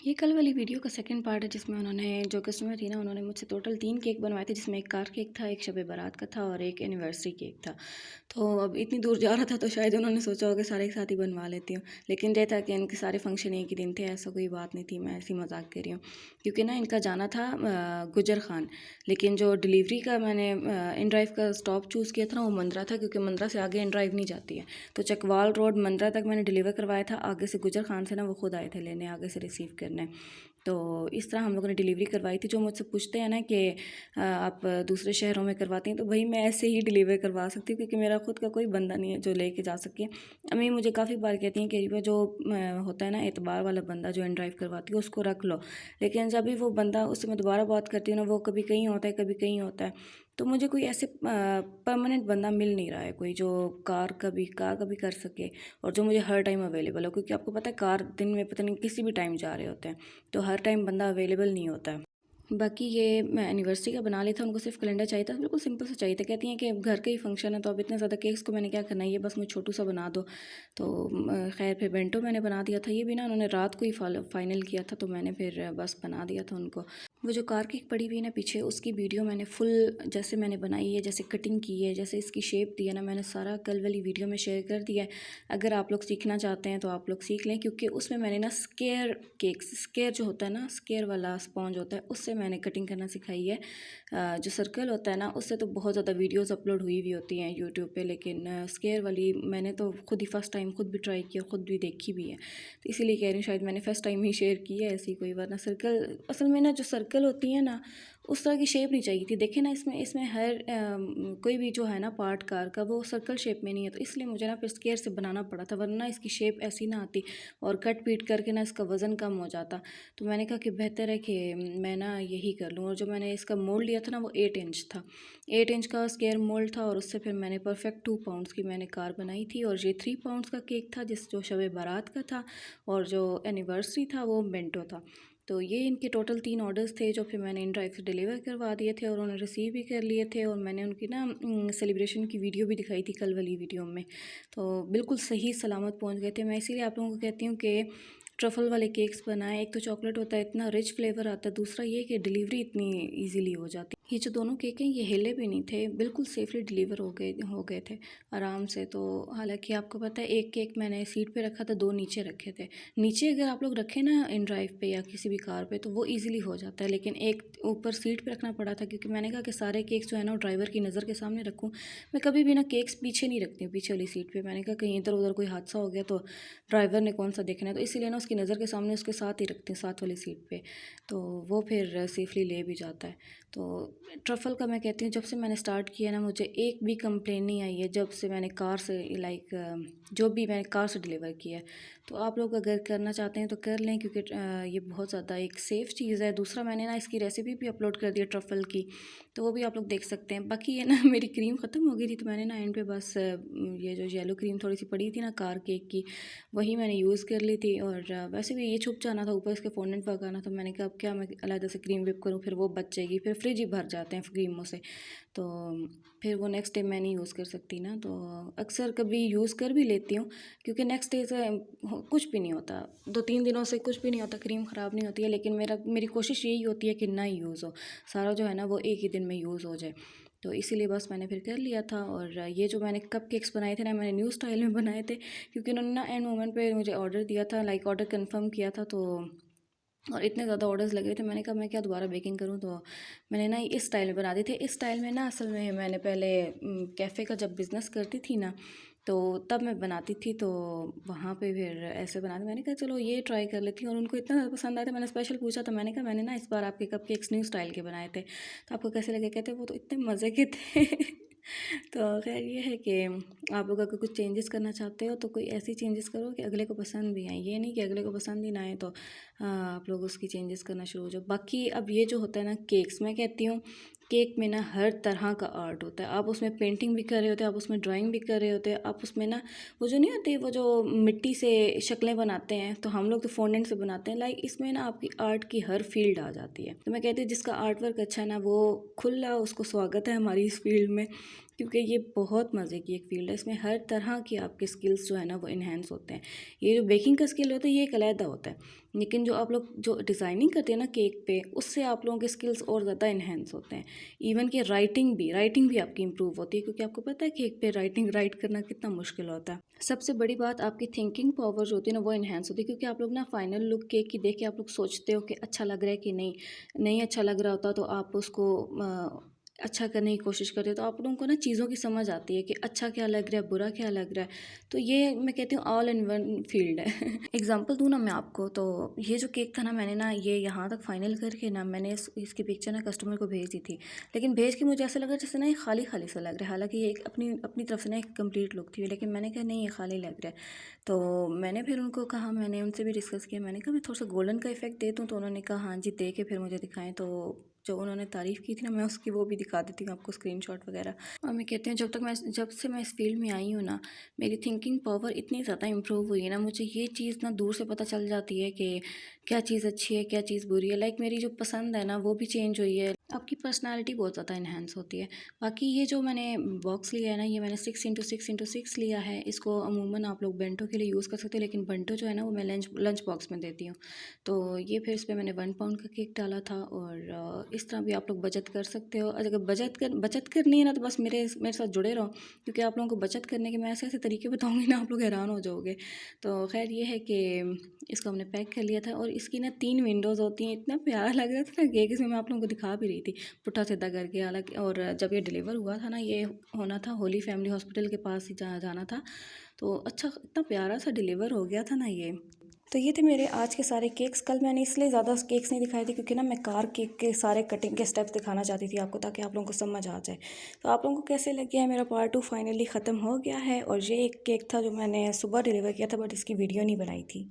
ये कल वाली वीडियो का सेकंड पार्ट है जिसमें उन्होंने जो कस्टमर थी ना उन्होंने मुझसे टोटल 3 केक बनवाए थे जिसमें एक कार केक था, एक शब बारात का था और एक एनिवर्सरी केक था। तो अब इतनी दूर जा रहा था तो शायद उन्होंने सोचा होगा सारे एक साथ ही बनवा लेती हूँ। लेकिन ये था कि इनके सारे फंक्शन एक ही दिन थे, ऐसा कोई बात नहीं थी, मैं ऐसी मजाक कर रही हूँ। क्योंकि ना इनका जाना था गुजर खान, लेकिन जो डिलीवरी का मैंने इन ड्राइव का स्टॉप चूज़ किया था ना वो मंदरा था, क्योंकि मंदरा से आगे इन ड्राइव नहीं जाती है। तो चकवाल रोड मंदरा तक मैंने डिलीवर करवाया था, आगे से गुजर खान से ना वो खुद आए थे लेने, आगे से रिसीव करने। तो इस तरह हम लोगों ने डिलीवरी करवाई थी। जो मुझसे पूछते हैं ना कि आप दूसरे शहरों में करवाती हैं, तो भाई मैं ऐसे ही डिलीवर करवा सकती हूँ क्योंकि मेरा खुद का कोई बंदा नहीं है जो लेके जा सके। अम्मी मुझे काफ़ी बार कहती हैं कि रिवा जो होता है ना एतबार वाला बंदा जो इन ड्राइव करवाती है उसको रख लो, लेकिन जब भी वो बंदा उससे मैं दोबारा बात करती हूँ ना वो कभी कहीं होता है कभी कहीं होता है। तो मुझे कोई ऐसे परमानेंट बंदा मिल नहीं रहा है कोई जो कार का भी कर सके और जो मुझे हर टाइम अवेलेबल हो, क्योंकि आपको पता है कार दिन में पता नहीं किसी भी टाइम जा रहे होते हैं, तो हर टाइम बंदा अवेलेबल नहीं होता है। बाकी ये मैं एनिवर्सरी का बना लिया था, उनको सिर्फ कैलेंडर चाहिए था, बिल्कुल सिंपल सा चाहिए था। कहती हैं कि घर का ही फंक्शन है तो अब इतने ज़्यादा केक्स को मैंने क्या करना है, ये बस मुझे छोटू सा बना दो। तो खैर फिर बेंटो मैंने बना दिया था, ये भी ना उन्होंने रात को ही फाइनल किया था, तो मैंने फिर बस बना दिया था उनको। वो जो कार केक पड़ी हुई है ना पीछे, उसकी वीडियो मैंने फुल जैसे मैंने बनाई है, जैसे कटिंग की है, जैसे इसकी शेप दी है ना, मैंने सारा कल वाली वीडियो में शेयर कर दिया है। अगर आप लोग सीखना चाहते हैं तो आप लोग सीख लें, क्योंकि उसमें मैंने ना स्केयर जो होता है ना, स्केयर वाला स्पॉन्ज होता है, उससे मैंने कटिंग करना सिखाई है। जो सर्कल होता है ना उससे तो बहुत ज़्यादा वीडियोस अपलोड हुई हुई होती हैं यूट्यूब पे, लेकिन स्केयर वाली मैंने तो खुद ही फर्स्ट टाइम खुद भी ट्राई किया, खुद भी देखी भी है, तो इसीलिए कह रही हूँ शायद मैंने फ़र्स्ट टाइम ही शेयर की है ऐसी कोई, वरना सर्कल असल में ना जो सर्कल होती है ना उस तरह की शेप नहीं चाहिए थी। देखे ना इसमें इसमें हर कोई भी जो है ना पार्ट कार का वो सर्कल शेप में नहीं है, तो इसलिए मुझे ना फिर स्केयर से बनाना पड़ा था, वरना इसकी शेप ऐसी ना आती और कट पीट करके ना इसका वज़न कम हो जाता। तो मैंने कहा कि बेहतर है कि मैं ना यही कर लूँ, और जो मैंने इसका मोल्ड लिया था ना वो 8 इंच था, 8 इंच का स्केयर मोल्ड था, और उससे फिर मैंने परफेक्ट 2 पाउंड्स की मैंने कार बनाई थी। और ये 3 पाउंड्स का केक था जिस जो शब बारात का था, और जो एनिवर्सरी था वो बेंटो था। तो ये इनके टोटल 3 ऑर्डर्स थे जो फिर मैंने इन ड्राइव से डिलीवर करवा दिए थे, और उन्होंने रिसीव भी कर लिए थे, और मैंने उनकी ना सेलिब्रेशन की वीडियो भी दिखाई थी कल वाली वीडियो में। तो बिल्कुल सही सलामत पहुंच गए थे। मैं इसीलिए आप लोगों को कहती हूँ कि ट्रफ़ल वाले केक्स बनाएं। एक तो चॉकलेट होता है, इतना रिच फ्लेवर आता है, दूसरा ये कि डिलीवरी इतनी इजीली हो जाती है। ये जो दोनों केक हैं ये हिले भी नहीं थे, बिल्कुल सेफली डिलीवर हो गए थे आराम से। तो हालांकि आपको पता है एक केक मैंने सीट पे रखा था, 2 नीचे रखे थे। नीचे अगर आप लोग रखें ना इन ड्राइव पे या किसी भी कार पे तो वो इजीली हो जाता है, लेकिन एक ऊपर सीट पे रखना पड़ा था, क्योंकि मैंने कहा कि सारे केक्स जो है ना ड्राइवर की नज़र के सामने रखूँ। मैं कभी भी ना केक्स पीछे नहीं रखती हूँ, पीछे वाली सीट पे। मैंने कहा कहीं इधर उधर कोई हादसा हो गया तो ड्राइवर ने कौन सा देखना है, तो इसीलिए ना उसकी नज़र के सामने उसके साथ ही रखती हूँ, साथ वाली सीट पे, तो वो फिर सेफली ले भी जाता है। तो ट्रफ़ल का मैं कहती हूँ जब से मैंने स्टार्ट किया ना मुझे एक भी कंप्लेन नहीं आई है, जब से मैंने कार से जो भी मैंने कार से डिलीवर किया है। तो आप लोग अगर करना चाहते हैं तो कर लें, क्योंकि ये बहुत ज़्यादा एक सेफ़ चीज़ है। दूसरा मैंने ना इसकी रेसिपी भी अपलोड कर दी है ट्रफ़ल की, तो वो भी आप लोग देख सकते हैं। बाकी ये ना मेरी क्रीम ख़त्म हो गई थी, तो मैंने ना एंड पे बस ये जो येलो क्रीम थोड़ी सी पड़ी थी ना कार केक की, वही मैंने यूज़ कर ली थी। और वैसे भी ये छुप जाना था ऊपर इसके फॉन्डेंट पकाना, तो मैंने कहा अब क्या मैं अलग से क्रीम व्हिप करूँ, फिर वो बच जाएगी, फिर फ्रिज ही भर जाते हैं क्रीमों से, तो फिर वो नेक्स्ट डे मैं नहीं यूज़ कर सकती ना। तो अक्सर कभी यूज़ कर भी लेती हूँ, क्योंकि नेक्स्ट डे से कुछ भी नहीं होता, 2-3 दिनों से कुछ भी नहीं होता, क्रीम ख़राब नहीं होती है। लेकिन मेरी कोशिश यही होती है कि ना ही यूज़ हो, सारा जो है ना वो एक ही दिन में यूज़ हो जाए। तो इसीलिए बस मैंने फिर कर लिया था। और ये जो मैंने कपकेक्स बनाए थे ना मैंने न्यू स्टाइल में बनाए थे, क्योंकि उन्होंने ना एंड मोमेंट पे मुझे ऑर्डर दिया था, लाइक ऑर्डर कंफर्म किया था, तो और इतने ज़्यादा ऑर्डर्स लगे थे, मैंने कहा मैं क्या दोबारा बेकिंग करूँ, तो मैंने ना इस स्टाइल में बना दी थी। इस स्टाइल में ना असल में मैंने पहले कैफ़े का जब बिज़नेस करती थी ना तो तब मैं बनाती थी, तो वहाँ पे फिर ऐसे बनाते, मैंने कहा चलो ये ट्राई कर लेती हूँ, और उनको इतना ज़्यादा पसंद आया था। मैंने स्पेशल पूछा था, मैंने कहा मैंने ना इस बार आपके कपकेक्स न्यू स्टाइल के बनाए थे, तो आपको कैसे लगे? कहते वो तो इतने मज़े के थे। तो खैर ये है कि आप लोग अगर कुछ चेंजेस करना चाहते हो तो कोई ऐसी चेंजेस करो कि अगले को पसंद भी आए, ये नहीं कि अगले को पसंद ही ना आए तो आप लोग उसकी चेंजेस करना शुरू हो जाओ। बाकी अब ये जो होता है ना केक्स, मैं कहती हूँ केक में ना हर तरह का आर्ट होता है। आप उसमें पेंटिंग भी कर रहे होते हैं, आप उसमें ड्राइंग भी कर रहे होते हैं, आप उसमें ना वो जो नहीं होती वो जो मिट्टी से शक्लें बनाते हैं, तो हम लोग तो फोनेंट से बनाते हैं, लाइक इसमें ना आपकी आर्ट की हर फील्ड आ जाती है। तो मैं कहती हूँ जिसका आर्ट वर्क अच्छा है ना वो खुला उसको स्वागत है हमारी इस फील्ड में, क्योंकि ये बहुत मज़े की एक फ़ील्ड है। इसमें हर तरह की आपके स्किल्स जो है ना वो इन्हेंस होते हैं। ये जो बेकिंग का स्किल होता है ये एक अलग होता है, लेकिन जो आप लोग जो डिज़ाइनिंग करते हैं ना केक पे, उससे आप लोगों के स्किल्स और ज़्यादा इन्हेंस होते हैं। इवन कि राइटिंग भी आपकी इम्प्रूव होती है, क्योंकि आपको पता है केक पे राइट करना कितना मुश्किल होता है। सबसे बड़ी बात आपकी थिंकिंग पावर जो होती है ना वो इन्हेंस होती है, क्योंकि आप लोग ना फाइनल लुक केक की देख के आप लोग सोचते हो कि अच्छा लग रहा है कि नहीं। नहीं अच्छा लग रहा होता तो आप उसको अच्छा करने की कोशिश करते हो, तो आप लोगों को ना चीज़ों की समझ आती है कि अच्छा क्या लग रहा है, बुरा क्या लग रहा है। तो ये मैं कहती हूँ ऑल इन वन फील्ड है। एग्जांपल दूँ ना मैं आपको, तो ये जो केक था ना मैंने ना ये यहाँ तक फाइनल करके ना मैंने इसकी पिक्चर ना कस्टमर को भेज दी थी। लेकिन भेज के मुझे ऐसा लगा जैसे ना ये खाली खाली सा लग रहा है, हालांकि ये एक अपनी अपनी तरफ से ना एक कंप्लीट लुक थी, लेकिन मैंने कहा नहीं ये खाली लग रहा है। तो मैंने फिर उनको कहा, मैंने उनसे भी डिस्कस किया, मैंने कहा मैं थोड़ा सा गोल्डन का इफेक्ट दे दूँ, तो उन्होंने कहा हाँ जी दे के फिर मुझे दिखाएं। तो जो उन्होंने तारीफ़ की थी ना मैं उसकी वो भी दिखा देती हूँ आपको स्क्रीनशॉट वगैरह। और मैं कहती हूँ जब से मैं इस फील्ड में आई हूँ ना, मेरी थिंकिंग पावर इतनी ज़्यादा इम्प्रूव हुई है ना, मुझे ये चीज़ ना दूर से पता चल जाती है कि क्या चीज़ अच्छी है क्या चीज़ बुरी है। लाइक मेरी जो पसंद है ना वो भी चेंज हुई है, आपकी पर्सनालिटी बहुत ज़्यादा इन्हेंस होती है। बाकी ये जो मैंने बॉक्स लिया है ना, ये मैंने 6x6x6 लिया है। इसको अमूमन आप लोग बेंटो के लिए यूज़ कर सकते हो, लेकिन बेंटो जो है ना वो मैं लंच बॉक्स में देती हूँ। तो ये फिर इस पर मैंने 1 पाउंड का केक डाला था। और इस तरह भी आप लोग बचत कर सकते हो। अगर बचत करनी है ना तो बस मेरे साथ जुड़े रहो, क्योंकि आप लोगों को बचत करने के मैं ऐसे ऐसे तरीके बताऊँगी ना आप लोग हैरान हो जाओगे। तो खैर ये है कि इसको हमने पैक कर लिया था। और इसकी ना 3 विंडोज़ होती हैं, इतना प्यारा लग रहा था ना केक, इसमें मैं आप लोगों को दिखा भी रही थी पुट्ठा सीधा करके। हालांकि और जब ये डिलीवर हुआ था ना, ये होना था होली फैमिली हॉस्पिटल के पास ही जाना था। तो अच्छा इतना प्यारा सा डिलीवर हो गया था ना ये। तो ये थे मेरे आज के सारे केक्स। कल मैंने इसलिए ज़्यादा केक्स नहीं दिखाए थे क्योंकि ना मैं कार केक के सारे कटिंग के स्टेप्स दिखाना चाहती थी आपको, ताकि आप लोगों को समझ आ जाए। तो आप लोगों को कैसे लग गया है मेरा पार्ट 2 फाइनली ख़त्म हो गया है। और ये एक केक था जो मैंने सुबह डिलीवर किया था, बट इसकी वीडियो नहीं बनाई थी।